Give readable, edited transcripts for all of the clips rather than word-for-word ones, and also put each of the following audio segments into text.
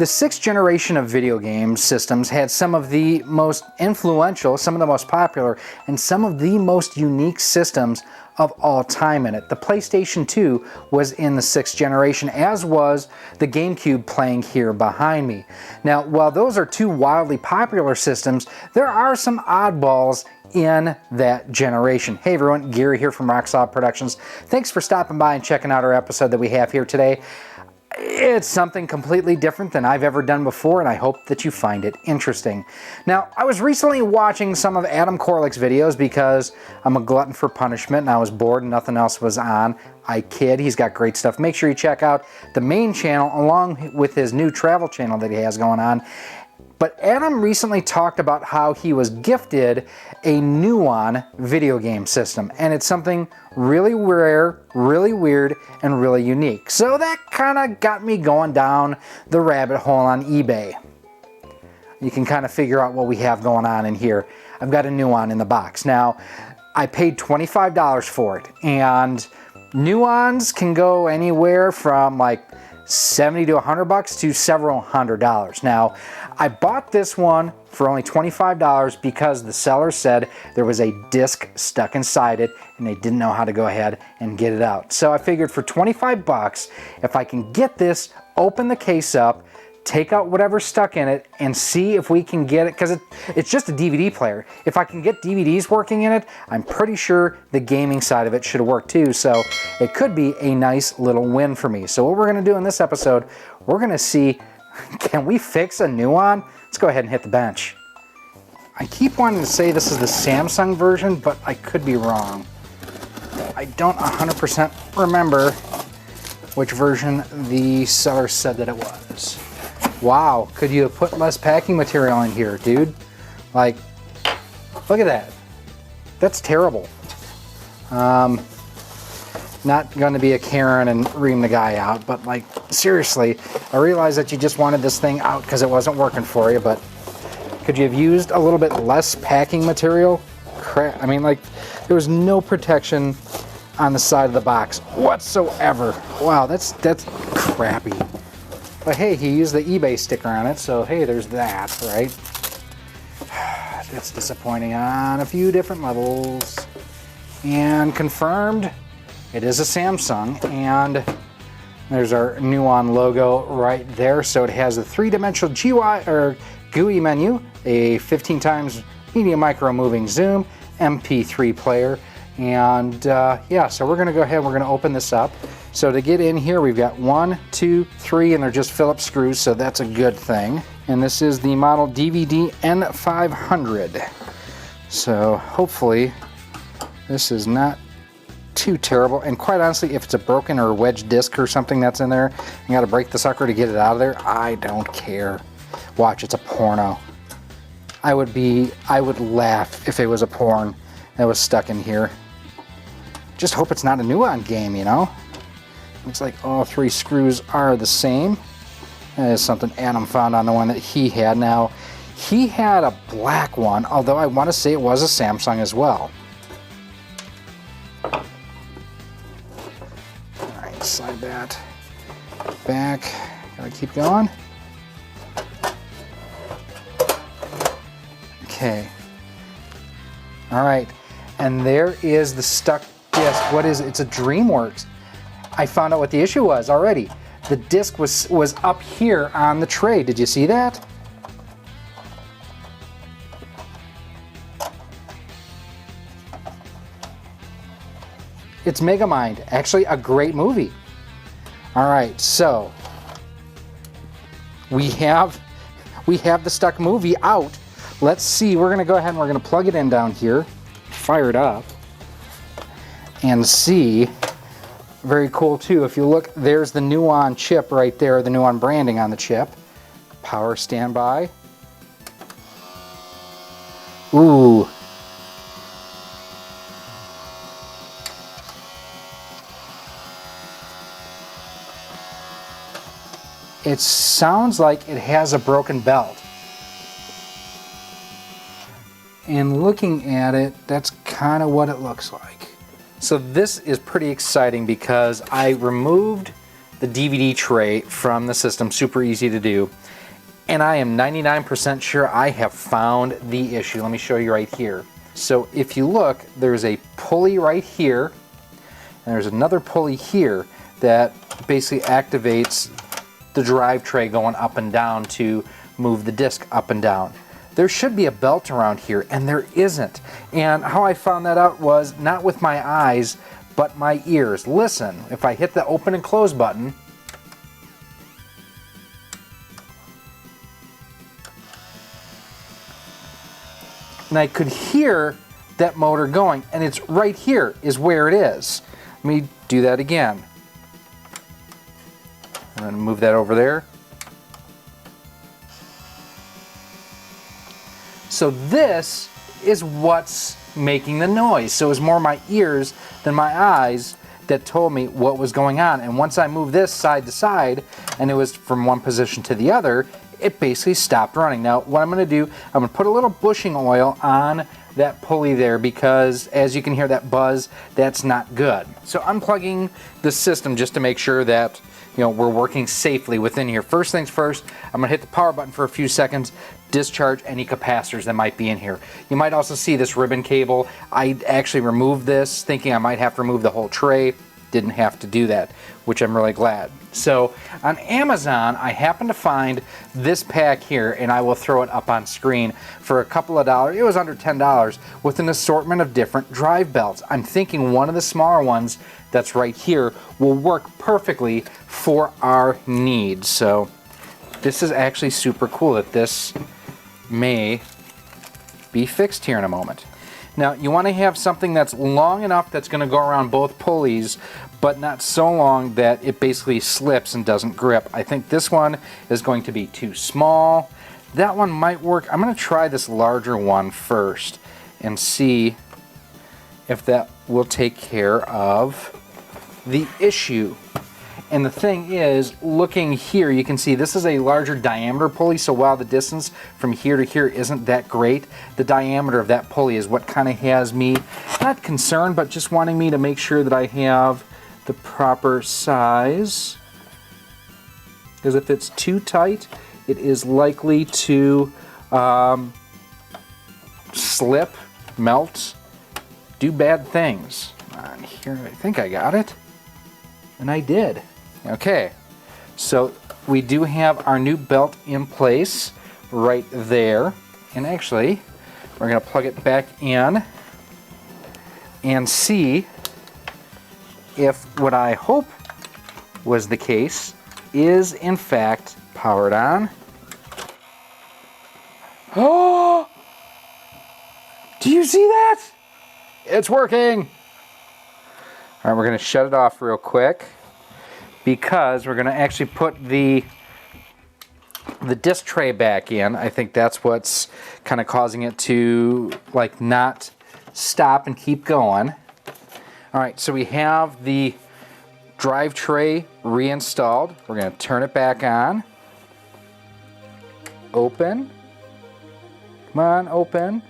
The 6th generation of video game systems had some of the most influential, some of the most popular, and some of the most unique systems of all time in it. The PlayStation 2 was in the 6th generation, as was the GameCube playing here behind me. Now, while those are two wildly popular systems, there are some oddballs in that generation. Hey everyone, Gary here from Rocksolid Productions. Thanks for stopping by and checking out our episode that we have here today. It's something completely different than I've ever done before, and I hope that you find it interesting. Now, I was recently watching some of Adam Koralik's videos because I'm a glutton for punishment and I was bored and nothing else was on. I kid, he's got great stuff. Make sure you check out the main channel along with his new travel channel that he has going on. But Adam recently talked about how he was gifted a NUON video game system, and it's something really rare, really weird, and really unique. So that kind of got me going down the rabbit hole on eBay. You can kind of figure out what we have going on in here. I've got a NUON in the box. Now, I paid $25 for it, and NUONs can go anywhere from like 70 to 100 bucks to several $100s. Now, I bought this one for only $25 because the seller said there was a disc stuck inside it and they didn't know how to go ahead and get it out. So I figured for 25 bucks, if I can get this, open the case up, take out whatever's stuck in it, and see if we can get it, because it's just a DVD player. If I can get DVDs working in it, I'm pretty sure the gaming side of it should work too, so it could be a nice little win for me. So what we're going to do in this episode, we're going to see, can we fix a NUON? Let's go ahead and hit the bench. I keep wanting to say this is the Samsung version, but I could be wrong. I don't 100% remember which version the seller said that it was. Wow, could you have put less packing material in here, dude? Like, look at that. That's terrible. Not going to be a Karen and ream the guy out, but like, seriously, I realize that you just wanted this thing out because it wasn't working for you, but could you have used a little bit less packing material? Crap, I mean, like, there was no protection on the side of the box whatsoever. Wow, that's crappy. But hey, he used the eBay sticker on it, so hey, there's that, right? That's disappointing on a few different levels. And confirmed, it is a Samsung, and there's our NUON logo right there. So it has a three-dimensional GUI menu, a 15 times medium micro moving zoom, MP3 player, and yeah, so we're gonna go ahead and we're gonna open this up. So to get in here, we've got 1, 2, 3, and they're just Phillips screws, so that's a good thing. And this is the model DVD N500. So hopefully this is not too terrible. And quite honestly, if it's a broken or a wedged disc or something that's in there, you gotta break the sucker to get it out of there, I don't care. Watch, it's a porno. I would laugh if it was a porn that was stuck in here. Just hope it's not a NUON game, you know? Looks like all 3 screws are the same. That is something Adam found on the one that he had. Now, he had a black one, although I want to say it was a Samsung as well. Alright, slide that back. Gotta keep going. Okay. Alright, and there is the stuck disc. What is it? It's a DreamWorks. I found out what the issue was already. The disc was up here on the tray. Did you see that? It's Megamind. Actually, a great movie. All right, so we have the stuck movie out. Let's see. We're gonna go ahead and we're gonna plug it in down here, fire it up, and see. Very cool too. If you look, there's the NUON chip right there, the NUON branding on the chip. Power standby. Ooh. It sounds like it has a broken belt. And looking at it, that's kind of what it looks like. So this is pretty exciting because I removed the DVD tray from the system. Super easy to do. And I am 99% sure I have found the issue. Let me show you right here. So if you look, there's a pulley right here, and there's another pulley here that basically activates the drive tray going up and down to move the disc up and down. There should be a belt around here, and there isn't. And how I found that out was not with my eyes, but my ears. Listen, if I hit the open and close button, and I could hear that motor going, and it's right here is where it is. Let me do that again. I'm going to move that over there. So this is what's making the noise. So it was more my ears than my eyes that told me what was going on. And once I moved this side to side, and it was from one position to the other, it basically stopped running. Now what I'm going to do, I'm going to put a little bushing oil on that pulley there, because as you can hear that buzz, that's not good. So unplugging the system just to make sure that we're working safely within here. First things first, I'm going to hit the power button for a few seconds, discharge any capacitors that might be in here. You might also see this ribbon cable. I actually removed this thinking I might have to remove the whole tray. Didn't have to do that, which I'm really glad. So on Amazon, I happened to find this pack here, and I will throw it up on screen for a couple of dollars. It was under $10 with an assortment of different drive belts. I'm thinking one of the smaller ones that's right here will work perfectly for our needs. So this is actually super cool that this may be fixed here in a moment. Now you want to have something that's long enough that's going to go around both pulleys, but not so long that it basically slips and doesn't grip. I think this one is going to be too small. That one might work. I'm going to try this larger one first and see if that will take care of the issue. And the thing is, looking here, you can see this is a larger diameter pulley, so while the distance from here to here isn't that great, the diameter of that pulley is what kind of has me not concerned, but just wanting me to make sure that I have the proper size. Because if it's too tight, it is likely to slip, melt, do bad things. On here, I think I got it. And I did. Okay, so we do have our new belt in place right there. And actually, we're going to plug it back in and see if what I hope was the case is in fact powered on. Oh! Do you see that? It's working! All right, we're going to shut it off real quick because we're going to actually put the disc tray back in. I think that's what's kind of causing it to like not stop and keep going. All right, so we have the drive tray reinstalled. We're going to turn it back on. Open. Come on, open.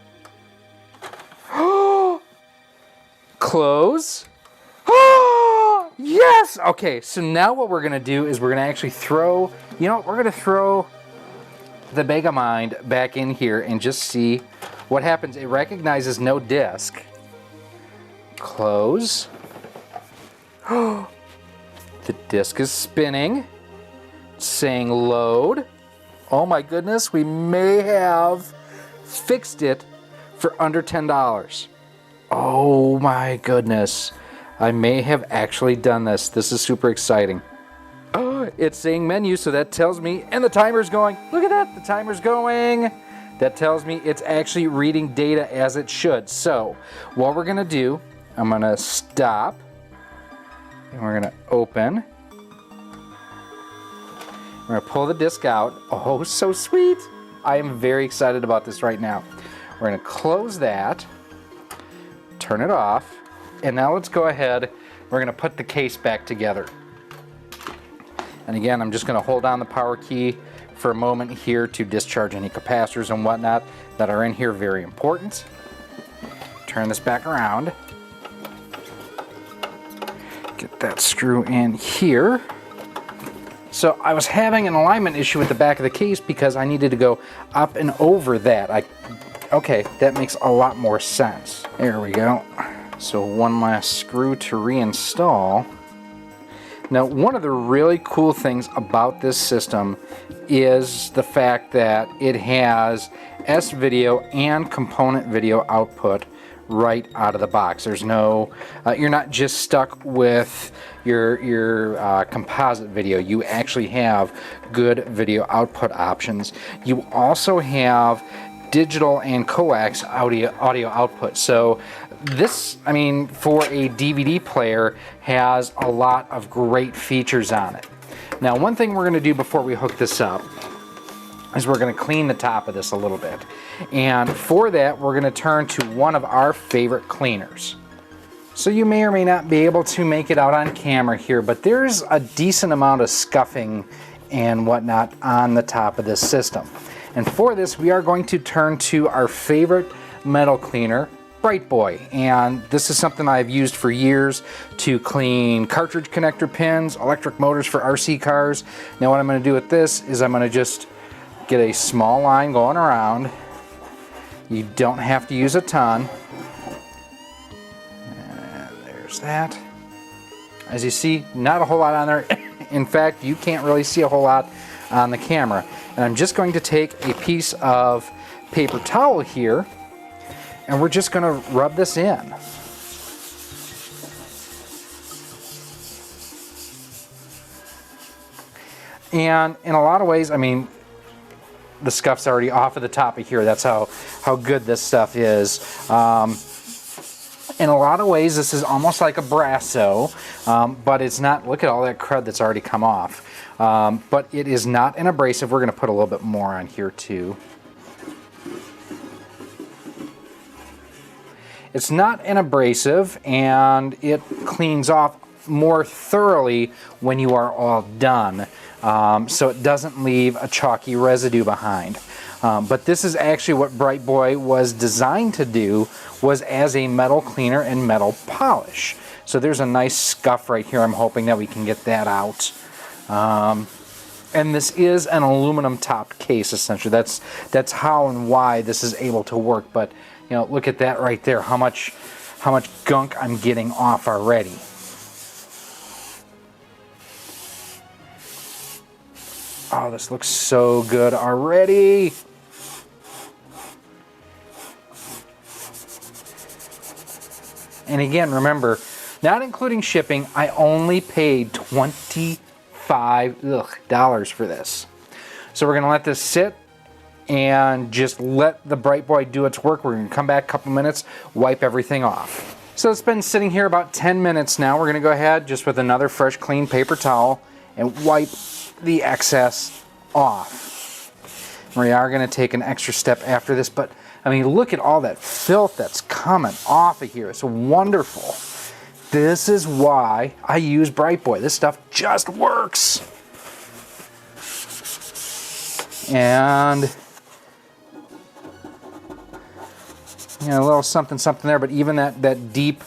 Close. Yes! Okay, so now what we're going to do is we're going to actually throw, we're going to throw the Megamind back in here and just see what happens. It recognizes no disc. Close. The disc is spinning. It's saying load. Oh my goodness, we may have fixed it for under $10. Oh my goodness. I may have actually done this. This is super exciting. Oh, it's saying menu, so that tells me, and the timer's going. Look at that, the timer's going. That tells me it's actually reading data as it should. So what we're gonna do, I'm gonna stop, and we're gonna open. We're gonna pull the disc out. Oh, so sweet. I am very excited about this right now. We're gonna close that, turn it off, and now let's go ahead, we're going to put the case back together. And again, I'm just going to hold down the power key for a moment here to discharge any capacitors and whatnot that are in here, very important. Turn this back around. Get that screw in here. So I was having an alignment issue with the back of the case because I needed to go up and over that. Okay, that makes a lot more sense. There we go. So one last screw to reinstall. Now, one of the really cool things about this system is the fact that it has S-video and component video output right out of the box. There's no, you're not just stuck with your composite video. You actually have good video output options. You also have digital and coax audio output. So this, I mean, for a DVD player, has a lot of great features on it. Now, one thing we're going to do before we hook this up is we're going to clean the top of this a little bit. And for that, we're going to turn to one of our favorite cleaners. So you may or may not be able to make it out on camera here, but there's a decent amount of scuffing and whatnot on the top of this system. And for this, we are going to turn to our favorite metal cleaner, Bright Boy. And this is something I've used for years to clean cartridge connector pins, electric motors for RC cars. Now what I'm going to do with this is I'm going to just get a small line going around. You don't have to use a ton. And there's that. As you see, not a whole lot on there. In fact, you can't really see a whole lot on the camera. And I'm just going to take a piece of paper towel here, and we're just going to rub this in. And in a lot of ways, I mean, the scuff's already off of the top of here. That's how good this stuff is. In a lot of ways, this is almost like a Brasso, but it's not. Look at all that crud that's already come off. But it is not an abrasive. We're going to put a little bit more on here too. It's not an abrasive, and it cleans off more thoroughly when you are all done. So it doesn't leave a chalky residue behind. But this is actually what Bright Boy was designed to do, was as a metal cleaner and metal polish. So there's a nice scuff right here. I'm hoping that we can get that out. And this is an aluminum topped case, essentially. That's how and why this is able to work. But you know, look at that right there. How much gunk I'm getting off already. Oh, this looks so good already. And again, remember, not including shipping, I only paid $25 for this. So we're going to let this sit and just let the Bright Boy do its work. We're going to come back a couple minutes, wipe everything off. So it's been sitting here about 10 minutes now. We're going to go ahead just with another fresh, clean paper towel and wipe the excess off. We are going to take an extra step after this, but I mean, look at all that filth that's coming off of here. It's wonderful. This is why I use Bright Boy. This stuff just works. And you know, a little something there, but even that deep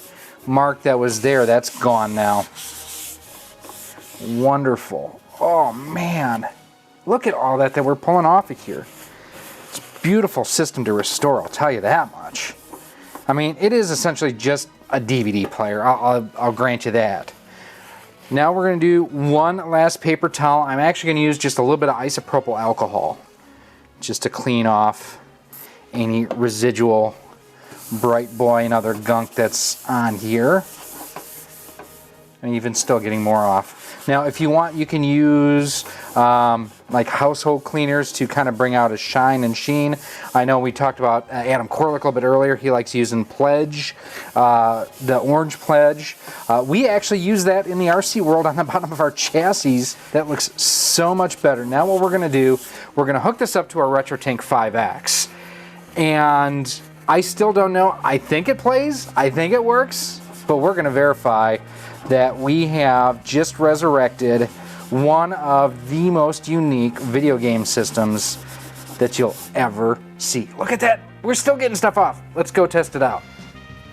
mark that was there, that's gone now. Wonderful. Oh man, look at all that we're pulling off of here. It's a beautiful system to restore, I'll tell you that much. I mean, it is essentially just a DVD player, I'll grant you that. Now we're going to do one last paper towel. I'm actually going to use just a little bit of isopropyl alcohol just to clean off any residual Bright Boy and other gunk that's on here. And even still getting more off. Now, if you want, you can use like household cleaners to kind of bring out a shine and sheen. I know we talked about Adam Koralik a little bit earlier. He likes using Pledge, the orange Pledge. We actually use that in the RC world on the bottom of our chassis. That looks so much better. Now what we're going to do, we're going to hook this up to our RetroTank 5X. And I still don't know. I think it plays. I think it works. But we're going to verify that we have just resurrected one of the most unique video game systems that you'll ever see. Look at that. We're still getting stuff off. Let's go test it out.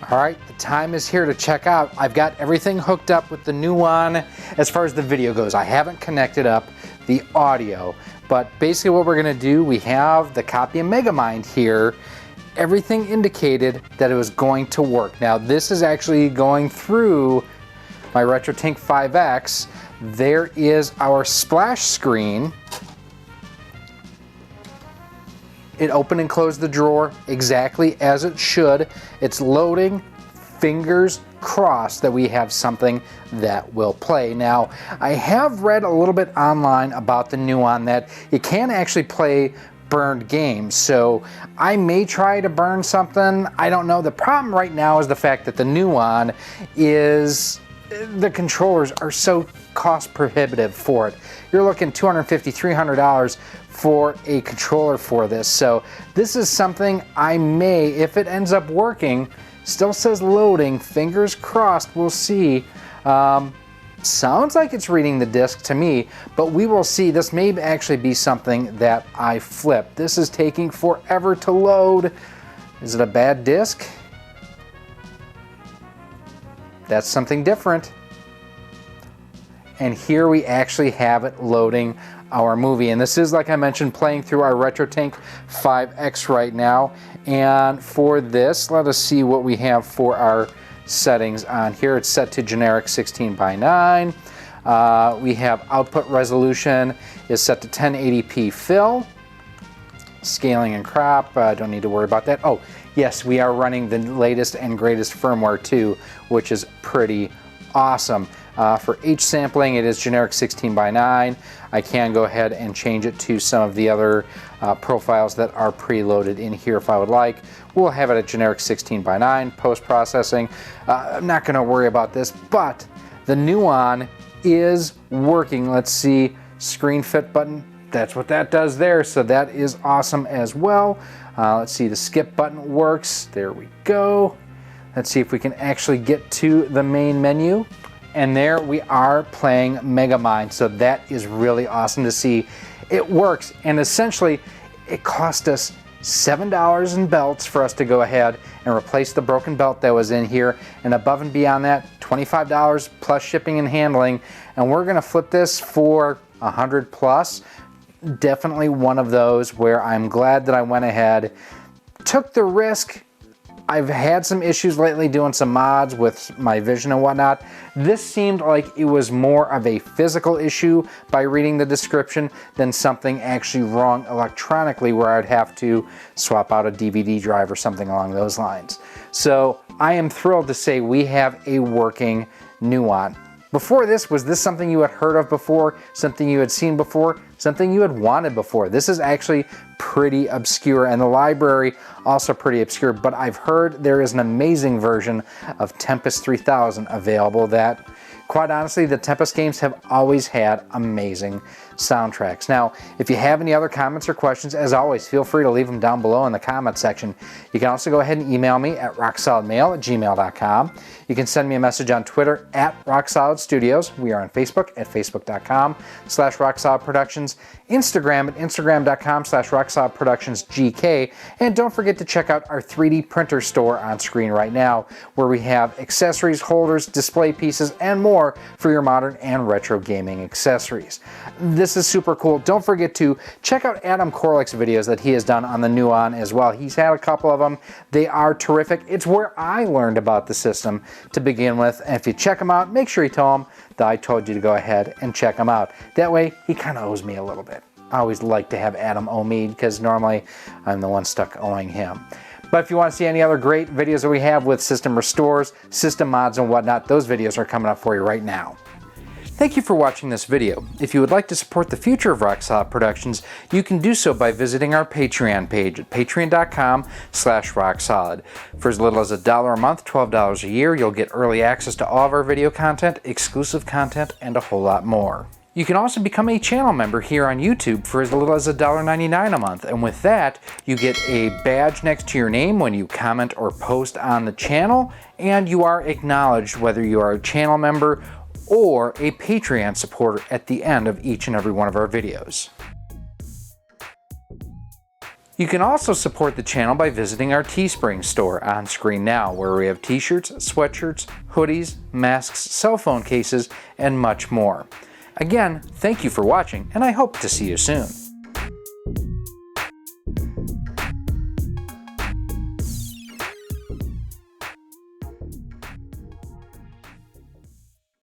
All right, the time is here to check out. I've got everything hooked up with the NUON as far as the video goes. I haven't connected up the audio. But basically what we're gonna do, we have the copy of Megamind here. Everything indicated that it was going to work. Now this is actually going through my RetroTink 5X. There is our splash screen. It opened and closed the drawer exactly as it should. It's loading, fingers crossed that we have something that will play. Now, I have read a little bit online about the NUON that you can actually play burned games, so I may try to burn something. I don't know. The problem right now is the fact that the NUON is, the controllers are so cost prohibitive for it. You're looking $250, $300 for a controller for this. So this is something I may, if it ends up working, still says loading, fingers crossed, we'll see. Sounds like it's reading the disc to me, but we will see. This may actually be something that I flip. This is taking forever to load. Is it a bad disc? That's something different. And here we actually have it loading our movie. And this is, like I mentioned, playing through our RetroTink 5X right now. And for this, let us see what we have for our settings on here. It's set to generic 16:9. We have output resolution is set to 1080p fill. Scaling and crop, don't need to worry about that. Oh, yes, we are running the latest and greatest firmware too, which is pretty awesome. For H sampling, it is generic 16:9. I can go ahead and change it to some of the other profiles that are preloaded in here if I would like. We'll have it at generic 16:9. Post-processing, I'm not going to worry about this, but the NUON is working. Let's see, screen fit button. That's what that does there, so that is awesome as well. Let's see, the skip button works. There we go. Let's see if we can actually get to the main menu. And there we are playing Megamind, so that is really awesome to see. It works, and essentially it cost us $7 in belts for us to go ahead and replace the broken belt that was in here, and above and beyond that, $25 plus shipping and handling, and we're gonna flip this for 100 plus. Definitely one of those where I'm glad that I went ahead, took the risk. I've had some issues lately doing some mods with my vision and whatnot. This seemed like it was more of a physical issue by reading the description than something actually wrong electronically where I'd have to swap out a DVD drive or something along those lines. So I am thrilled to say we have a working NUON. Before this, was this something you had heard of before? Something you had seen before? Something you had wanted before? This is actually pretty obscure, and the library also pretty obscure, but I've heard there is an amazing version of Tempest 3000 available that, quite honestly, the Tempest games have always had amazing soundtracks. Now, if you have any other comments or questions, as always, feel free to leave them down below in the comment section. You can also go ahead and email me at rocksolidmail@gmail.com. You can send me a message on Twitter at RockSolidStudios. We are on Facebook at facebook.com/RockSolidProductions, Instagram at instagram.com/RockSolidProductionsGK, and don't forget to check out our 3D printer store on screen right now, where we have accessories, holders, display pieces, and more for your modern and retro gaming accessories. This is super cool. Don't forget to check out Adam Koralik's videos that he has done on the NUON as well. He's had a couple of them. They are terrific. It's where I learned about the system to begin with. And if you check them out, make sure you tell him that I told you to go ahead and check them out. That way, he kind of owes me a little bit. I always like to have Adam owe me because normally I'm the one stuck owing him. But if you want to see any other great videos that we have with system restores, system mods, and whatnot, those videos are coming up for you right now. Thank you for watching this video. If you would like to support the future of Rock Solid Productions, you can do so by visiting our Patreon page at patreon.com/rocksolid. For as little as $1 a month, $12 a year, you'll get early access to all of our video content, exclusive content, and a whole lot more. You can also become a channel member here on YouTube for as little as $1.99 a month, and with that, you get a badge next to your name when you comment or post on the channel, and you are acknowledged whether you are a channel member or a Patreon supporter at the end of each and every one of our videos. You can also support the channel by visiting our Teespring store on screen now, where we have t-shirts, sweatshirts, hoodies, masks, cell phone cases, and much more. Again, thank you for watching, and I hope to see you soon.